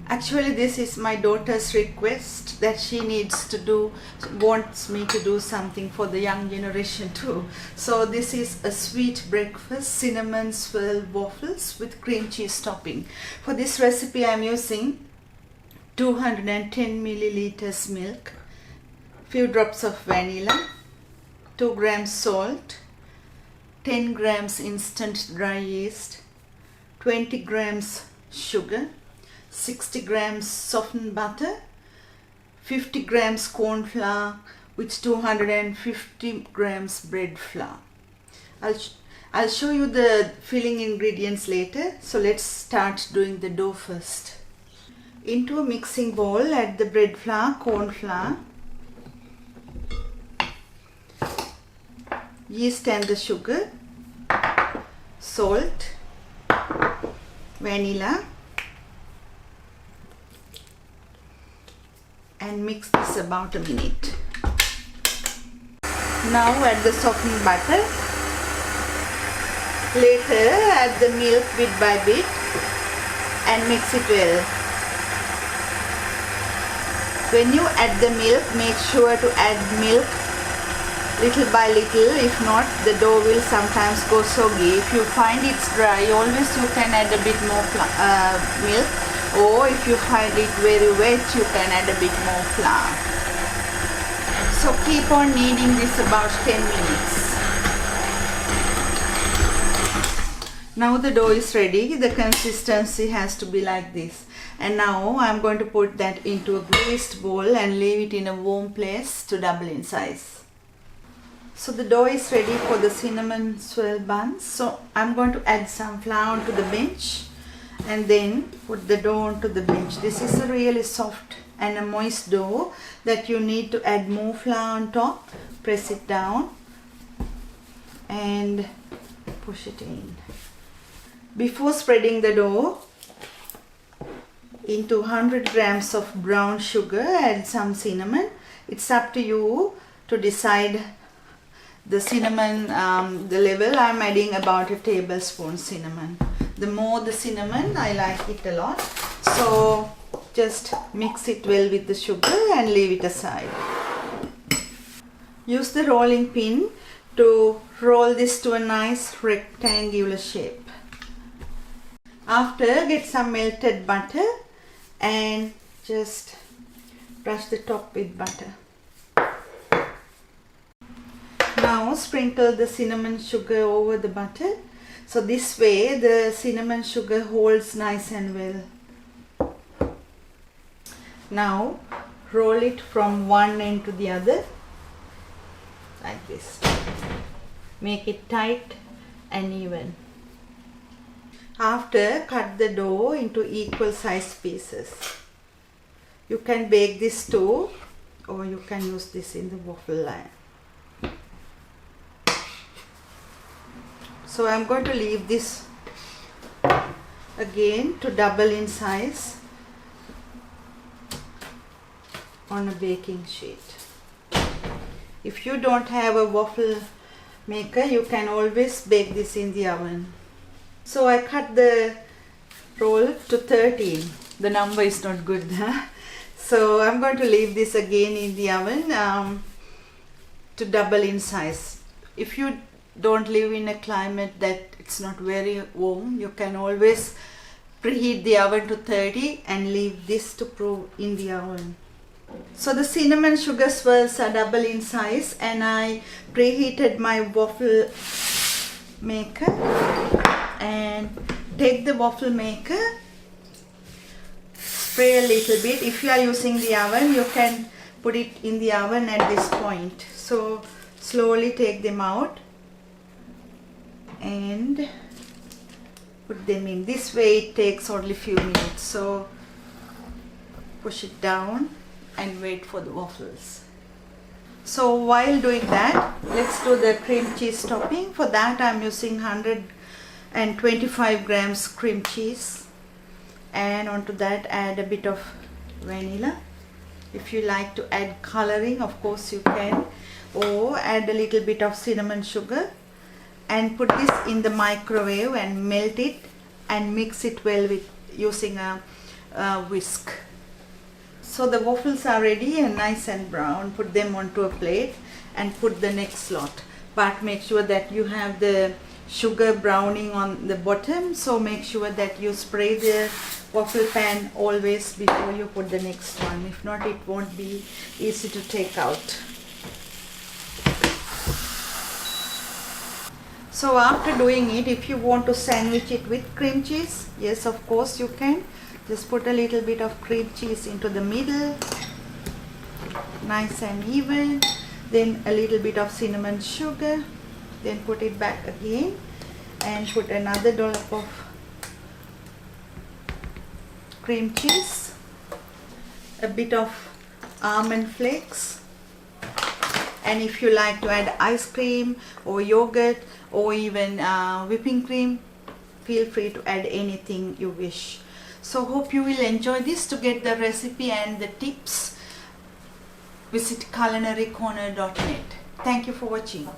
Actually, this is my daughter's request that she wants me to do something for the young generation too. So this is a sweet breakfast, cinnamon swirl waffles with cream cheese topping. For this recipe, I'm using 210 milliliters milk, few drops of vanilla, 2 grams salt, 10 grams instant dry yeast, 20 grams sugar, 60 grams softened butter, 50 grams corn flour with 250 grams bread flour. I'll show you the filling ingredients later. So let's start doing the dough first. Into a mixing bowl, add the bread flour, corn flour, yeast and the sugar, salt, vanilla, and mix this about a minute. Now add the softened butter. Later add the milk bit by bit and mix it well. When you add the milk, make sure to add milk little by little. If not, the dough will sometimes go soggy. If you find it's dry, always you can add a bit more milk, or if you find it very wet, you can add a bit more flour. So keep on kneading this about 10 minutes. Now the dough is ready. The consistency has to be like this. And now I'm going to put that into a greased bowl and leave it in a warm place to double in size. So the dough is ready for the cinnamon swirl buns. So I'm going to add some flour onto the bench and then put the dough onto the bench. This is a really soft and a moist dough that you need to add more flour on top. Press it down and push it in. Before spreading the dough, into 100 grams of brown sugar, add some cinnamon. It's up to you to decide the cinnamon, the level. I'm adding about a tablespoon cinnamon. The more the cinnamon, I like it a lot. So just mix it well with the sugar and leave it aside. Use the rolling pin to roll this to a nice rectangular shape. After, get some melted butter and just brush the top with butter. Now sprinkle the cinnamon sugar over the butter. So this way the cinnamon sugar holds nice and well. Now roll it from one end to the other like this. Make it tight and even. After, cut the dough into equal size pieces. You can bake this too, or you can use this in the waffle line. So I'm going to leave this again to double in size on a baking sheet. If you don't have a waffle maker, you can always bake this in the oven. So I cut the roll to 13. The number is not good. So I'm going to leave this again in the oven to double in size. If you don't live in a climate that it's not very warm, you can always preheat the oven to 30 and leave this to prove in the oven. So the cinnamon sugar swirls are double in size, and I preheated my waffle maker. And take the waffle maker, spray a little bit. If you are using the oven, you can put it in the oven at this point. So slowly take them out and put them in. This way it takes only few minutes. So push it down and wait for the waffles. So while doing that, let's do the cream cheese topping. For that I'm using 125 grams cream cheese, and onto that add a bit of vanilla. If you like to add coloring, of course you can, or add a little bit of cinnamon sugar, and put this in the microwave and melt it and mix it well with using a whisk. So the waffles are ready and nice and brown. Put them onto a plate and put the next lot. But make sure that you have the sugar browning on the bottom. So make sure that you spray the waffle pan always before you put the next one. If not, it won't be easy to take out. So after doing it, if you want to sandwich it with cream cheese, yes, of course you can. Just put a little bit of cream cheese into the middle, nice and even. Then a little bit of cinnamon sugar. Then put it back again and put another dollop of cream cheese, a bit of almond flakes, and if you like to add ice cream or yogurt or even whipping cream, feel free to add anything you wish. So hope you will enjoy this. To get the recipe and the tips, visit culinarycorner.net. Thank you for watching.